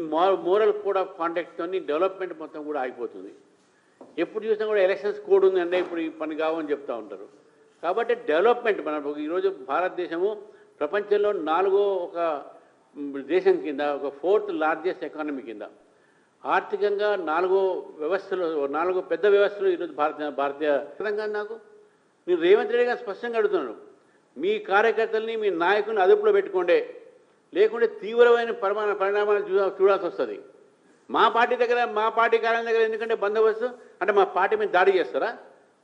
మోరల్ కోడ్ ఆఫ్ కాండక్ట్తో డెవలప్మెంట్ మొత్తం కూడా ఆగిపోతుంది. ఎప్పుడు చూసినా కూడా ఎలక్షన్స్ కోడ్ ఉంది అంటే ఇప్పుడు ఈ పని కావని చెప్తూ ఉంటారు. కాబట్టి డెవలప్మెంట్ మన ఈరోజు భారతదేశము ప్రపంచంలో 4వ ఒక దేశం కింద, ఒక 4th లార్జెస్ట్ ఎకానమీ కింద, ఆర్థికంగా 4వ వ్యవస్థలో 4 పెద్ద వ్యవస్థలు ఈరోజు భారతీయ తెలంగాణ. నాకు నేను రేవంత్ రెడ్డి గారు స్పష్టంగా అడుగుతున్నాను, మీ కార్యకర్తల్ని మీ నాయకుల్ని అదుపులో పెట్టుకోండి, లేకుంటే తీవ్రమైన పరిణామాలు చూడాల్సి వస్తుంది. మా పార్టీ కార్యాలయం దగ్గర ఎందుకంటే బందోబస్తు అంటే మా పార్టీ మీద దాడి చేస్తారా,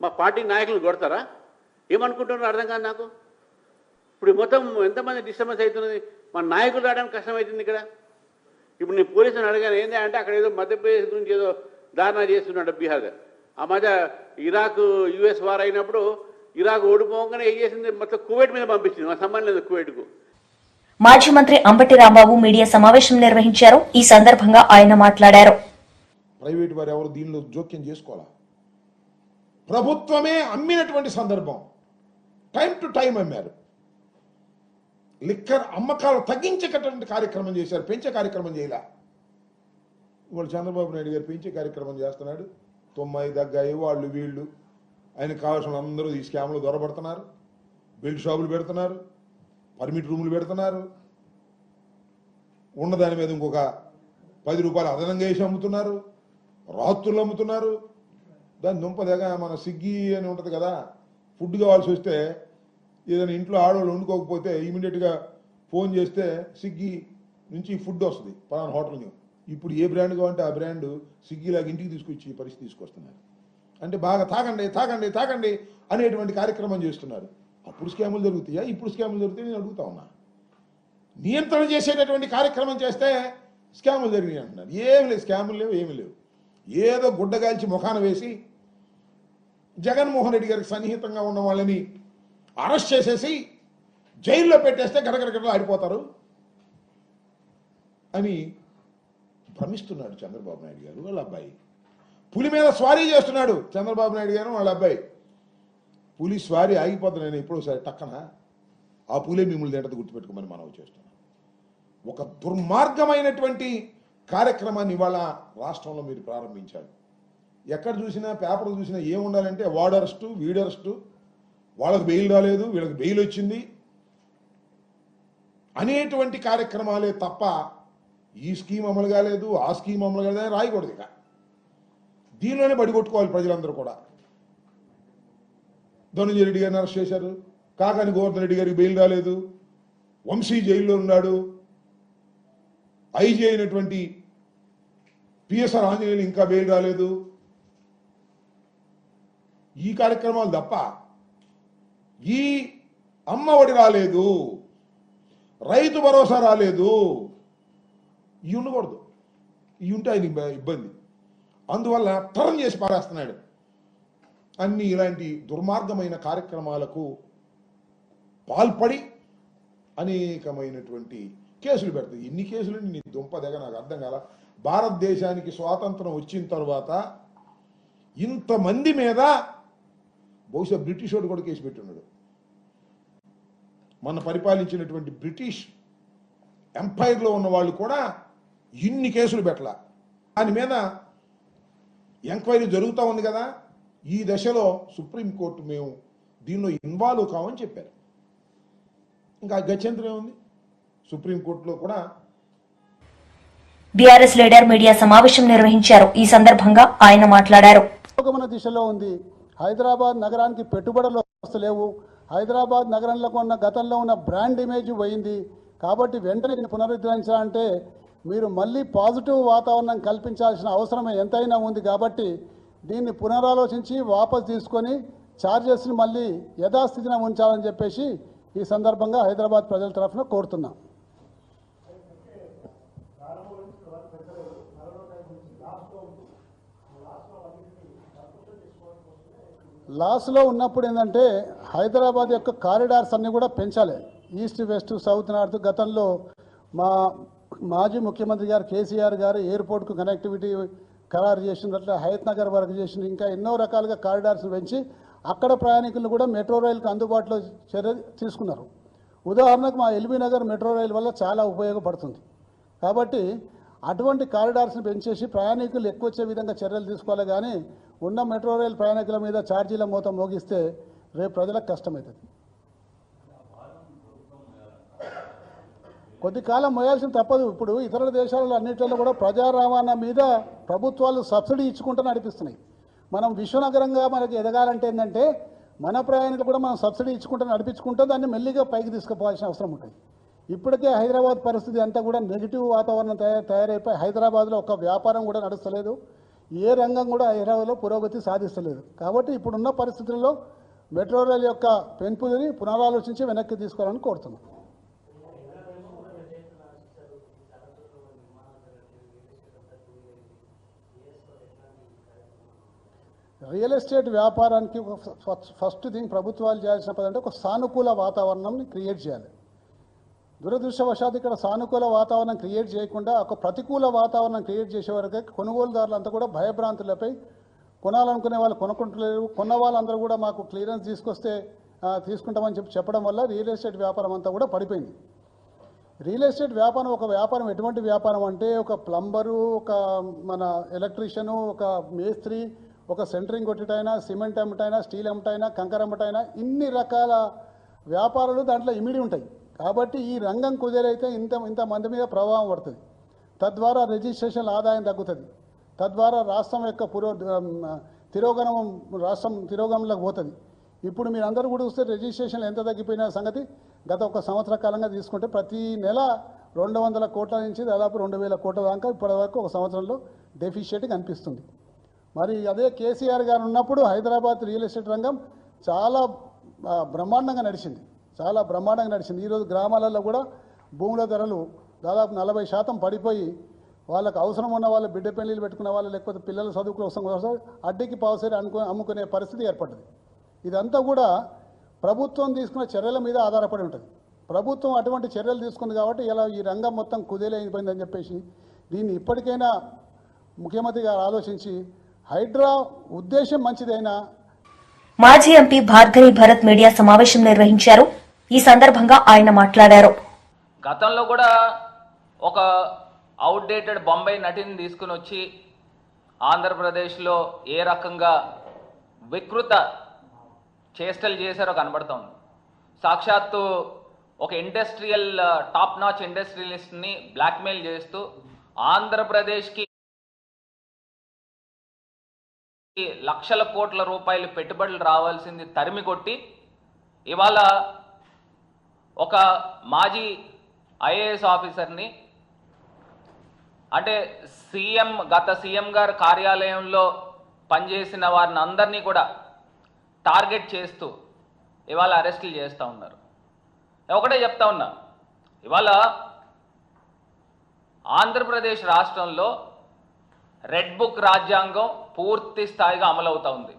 మా పార్టీ నాయకులను కొడతారా, ఏమనుకుంటున్నారో అర్థం కాదు నాకు. ఇప్పుడు మొత్తం ఎంతమంది డిస్టర్బెన్స్ అవుతున్నది, మా నాయకులు రావడానికి కష్టమవుతుంది. ఇక్కడ ఇప్పుడు నేను పోలీసుని అడిగాను ఏంటి అంటే అక్కడ ఏదో మధ్యప్రదేశ్ గురించి ఏదో ధారణ చేస్తున్నాడు బీహార్. ఆ మధ్య ఇరాక్ యుఎస్ వార్ అయినప్పుడు ఇరాక్ ఓడిపోగానే ఏం చేసింది, మొత్తం కువైట్ మీద పంపించింది, మా సంబంధం లేదు కువైట్కు. మాజీ మంత్రి అంబటి రాంబాబు మీడియా సమావేశం నిర్వహించారు. ఈ సందర్భంగా ఆయన మాట్లాడారు. ప్రైవేట్ వారు ఎవరు దీనిలో జోక్యం చేసుకోవాలా? ప్రభుత్వమే అమ్మినటువంటి సందర్భం, టైం టు టైం అమ్మారు. లిక్కర్ అమ్మకాలు తగ్గించేటటువంటి కార్యక్రమం చేశారు, పెంచే కార్యక్రమం చేయలే. ఇవాళ చంద్రబాబు నాయుడు గారు పెంచే కార్యక్రమం చేస్తున్నాడు. తొమ్మిది దగ్గాయి వాళ్ళు వీళ్ళు ఆయనకు కావాల్సిన అందరూ ఈ స్కామ్లు దొరబడుతున్నారు, బెల్ట్ షాపులు పెడుతున్నారు, పర్మిట్ రూములు పెడుతున్నారు, ఉన్నదాని మీద ఇంకొక 10 రూపాయలు అదనంగా వేసి అమ్ముతున్నారు, రాత్రులు అమ్ముతున్నారు. దాని దుంపదేగా మన స్విగ్గీ అని ఉంటుంది కదా, ఫుడ్ కావాల్సి వస్తే ఏదైనా ఇంట్లో ఆడవాళ్ళు వండుకోకపోతే ఇమీడియట్గా ఫోన్ చేస్తే స్విగ్గీ నుంచి ఫుడ్ వస్తుంది పలానా హోటల్కి. ఇప్పుడు ఏ బ్రాండ్ కావాలంటే ఆ బ్రాండ్ స్విగ్గీలాగా ఇంటికి తీసుకొచ్చి పరిస్థితి తీసుకొస్తున్నారు. అంటే బాగా తాగండి తాగండి తాగండి అనేటువంటి కార్యక్రమం చేస్తున్నారు. అప్పుడు స్కాములు జరుగుతాయా? ఇప్పుడు స్కాములు జరుగుతాయి? నేను అడుగుతా ఉన్నా. నియంత్రణ చేసేటటువంటి కార్యక్రమం చేస్తే స్కాములు జరిగినాయి అంటున్నారు. ఏమి లేదు, స్కాములు లేవు, ఏమి లేవు. ఏదో గుడ్డగాల్చి ముఖాన వేసి జగన్మోహన్ రెడ్డి గారికి సన్నిహితంగా ఉన్న వాళ్ళని అరెస్ట్ చేసేసి జైల్లో పెట్టేస్తే గడగడగడలో ఆడిపోతారు అని భ్రమిస్తున్నాడు చంద్రబాబు నాయుడు గారు. వాళ్ళ అబ్బాయి పులి మీద స్వారీ చేస్తున్నాడు చంద్రబాబు నాయుడు గారు వాళ్ళ అబ్బాయి. పులి స్వారీ ఆగిపోతుంది, నేను ఎప్పుడో సరే టక్కన ఆ పులే మిమ్మల్ని తింటది, గుర్తుపెట్టుకోమని మనం చేస్తున్నాం. ఒక దుర్మార్గమైనటువంటి కార్యక్రమాన్ని ఇవాళ రాష్ట్రంలో మీరు ప్రారంభించారు. ఎక్కడ చూసినా పేపర్లు చూసినా ఏముండాలంటే వాడు అరెస్టు, వీడు అరెస్టు, వాళ్ళకి బెయిల్ రాలేదు, వీళ్ళకి బెయిల్ వచ్చింది అనేటువంటి కార్యక్రమాలే తప్ప ఈ స్కీమ్ అమలు కాలేదు, ఆ స్కీమ్ అమలు కాలేదు రాయకూడదు. ఇక దీనిలోనే బడిగొట్టుకోవాలి ప్రజలందరూ కూడా. ధనంజయ రెడ్డి గారిని అరెస్ట్ చేశారు, కాకాని గోవర్ధన్ రెడ్డి గారికి బెయిల్ రాలేదు, వంశీ జైల్లో ఉన్నాడు, ఐజీ అయినటువంటి పిఎస్ఆర్ ఆంజనేయులు ఇంకా బెయిల్ రాలేదు. ఈ కార్యక్రమాలు తప్ప ఈ అమ్మఒడి రాలేదు, రైతు భరోసా రాలేదు, ఇవి ఉండకూడదు. ఇవి ఉంటే ఆయన ఇబ్బంది. అందువల్ల టర్న్ చేసి పారేస్తున్నాడు. అన్ని ఇలాంటి దుర్మార్గమైన కార్యక్రమాలకు పాల్పడి అనేకమైనటువంటి కేసులు పెడతాయి. ఇన్ని కేసులు నీ దుంపదగ నాకు అర్థం కాల. భారతదేశానికి స్వాతంత్రం వచ్చిన తర్వాత ఇంతమంది మీద బహుశా బ్రిటిష్ వాడు కూడా కేసు పెట్టున్నాడు. మన పరిపాలించినటువంటి బ్రిటిష్ ఎంపైర్లో ఉన్న వాళ్ళు కూడా ఇన్ని కేసులు పెట్టాల. దాని మీద ఎంక్వైరీ జరుగుతూ ఉంది కదా. ఈ దశలో సుప్రీంకోర్టు మేము దీనిలో ఇన్వాల్వ్ కావని చెప్పారు. ఇంకా గత్యంతరం ఏముంది? సుప్రీంకోర్టులో కూడా బీఆర్ఎస్ లీడర్ మీడియా సమావేశం నిర్వహించారు. ఈ సందర్భంగా ఆయన మాట్లాడారు. దిశలో ఉంది. హైదరాబాద్ నగరానికి పెట్టుబడులు వస్తలేవు. హైదరాబాద్ నగరంలో ఉన్న గతంలో ఉన్న బ్రాండ్ ఇమేజ్ పోయింది. కాబట్టి వెంటనే పునరుద్ధరించాలంటే మీరు మళ్ళీ పాజిటివ్ వాతావరణం కల్పించాల్సిన అవసరం ఎంతైనా ఉంది. కాబట్టి దీన్ని పునరాలోచించి వాపస్ తీసుకొని ఛార్జెస్ని మళ్ళీ యథాస్థితిన ఉంచాలని చెప్పేసి ఈ సందర్భంగా హైదరాబాద్ ప్రజల తరఫున కోరుతున్నాం. లాస్లో ఉన్నప్పుడు ఏంటంటే హైదరాబాద్ యొక్క కారిడార్స్ అన్నీ కూడా పెంచాలి. East west south north. గతంలో మా మాజీ ముఖ్యమంత్రి గారు కేసీఆర్ గారు ఎయిర్పోర్ట్కు కనెక్టివిటీ ఖరారు చేసినట్లు హయత్ నగర్ వరకు చేసిన ఇంకా ఎన్నో రకాలుగా కారిడార్స్ పెంచి అక్కడ ప్రయాణికులను కూడా మెట్రో రైలుకు అందుబాటులో చర్య తీసుకున్నారు. ఉదాహరణకు మా ఎల్బీ నగర్ మెట్రో రైలు వల్ల చాలా ఉపయోగపడుతుంది. కాబట్టి అటువంటి కారిడార్స్ని పెంచేసి ప్రయాణికులు ఎక్కువ వచ్చే విధంగా చర్యలు తీసుకోవాలి. కానీ ఉన్న మెట్రో రైలు ప్రయాణికుల మీద ఛార్జీల మొత్తం మోగిస్తే రేపు ప్రజలకు కష్టమవుతుంది. కొద్ది కాలం మోయాల్సిన తప్పదు. ఇప్పుడు ఇతర దేశాలలో అన్నింటిలో కూడా ప్రజా రవాణా మీద ప్రభుత్వాలు సబ్సిడీ ఇచ్చుకుంటూ నడిపిస్తున్నాయి. మనం విశ్వనగరంగా మనకి ఎదగాలంటే ఏంటంటే మన ప్రయాణికులు కూడా మనం సబ్సిడీ ఇచ్చుకుంటూ నడిపించుకుంటూ దాన్ని మెల్లిగా పైకి తీసుకుపోవాల్సిన అవసరం ఉంటుంది. ఇప్పటికే హైదరాబాద్ పరిస్థితి అంతా కూడా నెగిటివ్ వాతావరణం తయారైపోయి హైదరాబాద్లో ఒక వ్యాపారం కూడా నడుస్తలేదు. ఏ రంగం కూడా హైదరాబాద్లో పురోగతి సాధిస్తలేదు. కాబట్టి ఇప్పుడున్న పరిస్థితుల్లో మెట్రో రైలు యొక్క పెంపుని పునరాలోచించి వెనక్కి తీసుకోవాలని కోరుతున్నాం. రియల్ ఎస్టేట్ వ్యాపారానికి ఫస్ట్ థింగ్ ప్రభుత్వాలు చేయాల్సిన పని అంటే ఒక సానుకూల వాతావరణం క్రియేట్ చేయాలి. దురదృష్టవశాత్తు ఇక్కడ సానుకూల వాతావరణం క్రియేట్ చేయకుండా ఒక ప్రతికూల వాతావరణం క్రియేట్ చేసే వరకు కొనుగోలుదారులంతా కూడా భయభ్రాంతులపై కొనాలనుకునే వాళ్ళు కొనుక్కుంటలేరు. కొన్న వాళ్ళందరూ కూడా మాకు క్లియరెన్స్ తీసుకొస్తే తీసుకుంటామని చెప్పడం వల్ల రియల్ ఎస్టేట్ వ్యాపారం అంతా కూడా పడిపోయింది. రియల్ ఎస్టేట్ వ్యాపారం ఒక వ్యాపారం ఎటువంటి వ్యాపారం అంటే ఒక ప్లంబరు, ఒక మన ఎలక్ట్రీషియను, ఒక మేస్త్రి, ఒక సెంటరింగ్ కొట్టటైనా, సిమెంట్ అమ్మటైనా, స్టీల్ అమ్మటైనా, కంకర అమ్మటైనా ఇన్ని రకాల వ్యాపారాలు దాంట్లో ఇమిడి ఉంటాయి. కాబట్టి ఈ రంగం కుదిరైతే ఇంత మంది మీద ప్రభావం పడుతుంది. తద్వారా రిజిస్ట్రేషన్ ఆదాయం తగ్గుతుంది. తద్వారా రాష్ట్రం యొక్క తిరోగమనంలోకి పోతుంది. ఇప్పుడు మీరు అందరూ కూడా చూస్తే రిజిస్ట్రేషన్లు ఎంత తగ్గిపోయిన సంగతి గత ఒక సంవత్సర కాలంగా తీసుకుంటే ప్రతి నెల 200 కోట్ల నుంచి దాదాపు 2000 కోట్ల దాకా ఇప్పటివరకు ఒక సంవత్సరంలో డెఫిషియట్ కనిపిస్తుంది. మరి అదే కేసీఆర్ గారు ఉన్నప్పుడు హైదరాబాద్ రియల్ ఎస్టేట్ రంగం చాలా బ్రహ్మాండంగా నడిచింది. ఈరోజు గ్రామాలలో కూడా భూముల ధరలు దాదాపు 40% పడిపోయి వాళ్ళకు అవసరం ఉన్న వాళ్ళు బిడ్డ పెళ్లిళ్ళు పెట్టుకున్న వాళ్ళు లేకపోతే పిల్లల చదువు కోసం అడ్డీకి పావుసేరి అమ్ముకునే పరిస్థితి ఏర్పడ్డది. ఇదంతా కూడా ప్రభుత్వం తీసుకున్న చర్యల మీద ఆధారపడి ఉంటుంది. ప్రభుత్వం అటువంటి చర్యలు తీసుకుంది కాబట్టి ఇలా ఈ రంగం మొత్తం కుదేలైపోయిందని చెప్పేసి దీన్ని ఇప్పటికైనా ముఖ్యమంత్రి గారు ఆలోచించి హైడ్రా ఉద్దేశం మంచిదైనా. మాజీ ఎంపీ భార్గవి భరత్ మీడియా సమావేశం నిర్వహించారు. ఈ సందర్భంగా ఆయన మాట్లాడారు. గతంలో కూడా ఒక అవుట్డేటెడ్ బొంబాయి నటిని తీసుకుని వచ్చి ఆంధ్రప్రదేశ్లో ఏ రకంగా వికృత చేష్టలు చేశారో కనబడుతోంది. సాక్షాత్తు ఒక ఇండస్ట్రియల్ టాప్ నాచ్ ఇండస్ట్రియలిస్ట్ని బ్లాక్మెయిల్ చేస్తూ ఆంధ్రప్రదేశ్కి లక్షల కోట్ల రూపాయలు పెట్టుబడులు రావాల్సింది తరిమి కొట్టి ఇవాళ ఒక మాజీ ఐఏఎస్ ఆఫీసర్ని అంటే గత సీఎం గారి కార్యాలయంలో పనిచేసిన వారిని అందరినీ కూడా టార్గెట్ చేస్తూ ఇవాళ అరెస్టులు చేస్తూ ఉన్నారు. ఒకటే చెప్తా ఉన్నా, ఇవాళ ఆంధ్రప్రదేశ్ రాష్ట్రంలో రెడ్ బుక్ రాజ్యాంగం పూర్తి స్థాయిగా అమలవుతూ ఉంది.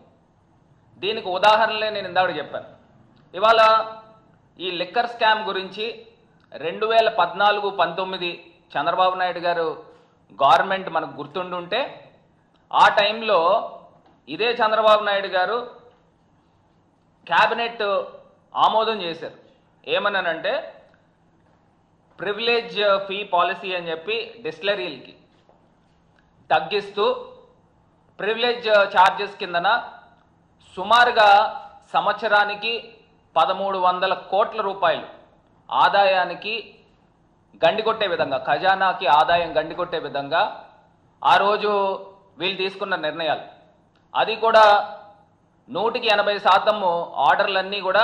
దీనికి ఉదాహరణలే నేను ఇందాక చెప్పాను. ఇవాళ ఈ లిక్కర్ స్కామ్ గురించి 2014-19 చంద్రబాబు నాయుడు గారు గవర్నమెంట్ మనకు గుర్తుండుంటే ఆ టైంలో ఇదే చంద్రబాబు నాయుడు గారు క్యాబినెట్ ఆమోదం చేశారు. ఏమన్నానంటే ప్రివిలేజ్ ఫీ పాలసీ అని చెప్పి డిస్టిలరీలకి తగ్గిస్తూ ప్రివిలేజ్ ఛార్జెస్ కిందన సుమారుగా సంవత్సరానికి 1300 కోట్ల రూపాయలు ఆదాయానికి గండికొట్టే విధంగా, ఖజానాకి ఆదాయం గండికొట్టే విధంగా ఆ రోజు వీళ్ళు తీసుకున్న నిర్ణయాలు. అది కూడా 180% ఆర్డర్లన్నీ కూడా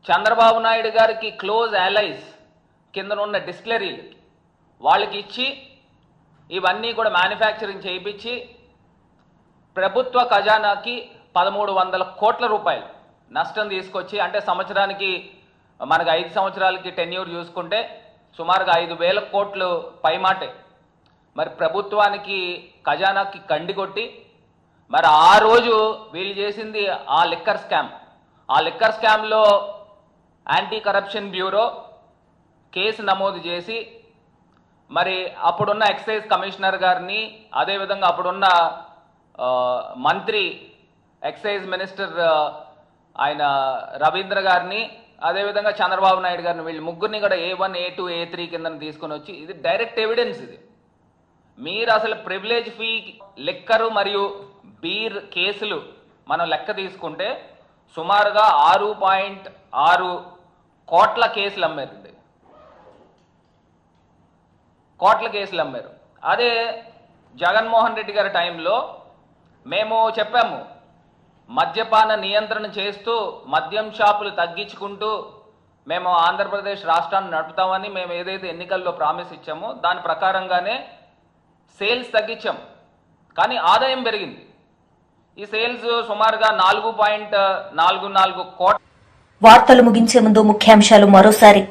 చంద్రబాబు నాయుడు గారికి క్లోజ్ అలైస్ కిందనున్న డిస్టిలరీలకి వాళ్ళకి ఇచ్చి ఇవన్నీ కూడా మ్యానుఫ్యాక్చరింగ్ చేయించి ప్రభుత్వ ఖజానాకి 1300 కోట్ల రూపాయలు నష్టం తీసుకొచ్చి, అంటే సంవత్సరానికి మనకు 5 సంవత్సరాలకి టెన్యూర్ చూసుకుంటే సుమారుగా 5000 కోట్లు పైమాటే మరి ప్రభుత్వానికి ఖజానాకి కండి కొట్టి మరి ఆ రోజు వీళ్ళు చేసింది ఆ లిక్కర్ స్కామ్. ఆ లిక్కర్ స్కామ్లో యాంటీ కరప్షన్ బ్యూరో కేసు నమోదు చేసి మరి అప్పుడున్న ఎక్సైజ్ కమిషనర్ గారిని, అదేవిధంగా అప్పుడున్న మంత్రి ఎక్సైజ్ మినిస్టర్ ఆయన రవీంద్ర గారిని, అదేవిధంగా చంద్రబాబు నాయుడు గారిని, వీళ్ళు ముగ్గురిని కూడా A1, A2, A3 కింద తీసుకుని వచ్చి ఇది డైరెక్ట్ ఎవిడెన్స్. ఇది మీరు అసలు ప్రివిలేజ్ ఫీ లిక్కరు మరియు బీర్ కేసులు మనం లెక్క తీసుకుంటే సుమారుగా 6.6 కోట్ల కేసులు అమ్మారు. కోట్ల కేసులు అమ్మారు. అదే జగన్మోహన్ రెడ్డి గారి టైంలో మేము చెప్పాము, మద్యపాన నియంత్రణ చేస్తూ మద్యం షాపులు తగ్గించుకుంటూ మేము ఆంధ్రప్రదేశ్ రాష్ట్రాన్ని నడుపుతామని మేము ఏదైతే ఎన్నికల్లో ప్రామిస్ ఇచ్చామో దాని ప్రకారంగానే సేల్స్ తగ్గించాం, కానీ ఆదాయం పెరిగింది. ఈ సేల్స్ సుమారుగా 4.44 కోట్ల. వార్తలు ముగించే ముందు ముఖ్యాంశాలు మరోసారి.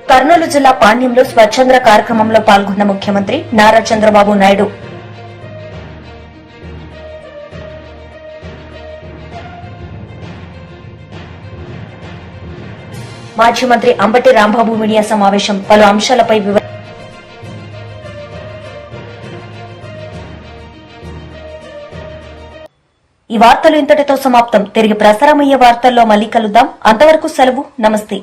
కర్నూలు జిల్లా పాణ్యంలో స్వచ్ఛంద్ర కార్యక్రమంలో పాల్గొన్న ముఖ్యమంత్రి నారా చంద్రబాబు నాయుడు. మాజీ మంత్రి అంబటి రాంబాబు మీడియా సమావేశం పలు అంశాలపై ఈ వార్తలు ఇంతటితో సమాప్తం. తిరిగి ప్రసారమయ్యే వార్తల్లో మళ్ళీ కలుద్దాం. అంతవరకు సెలవు. నమస్తే.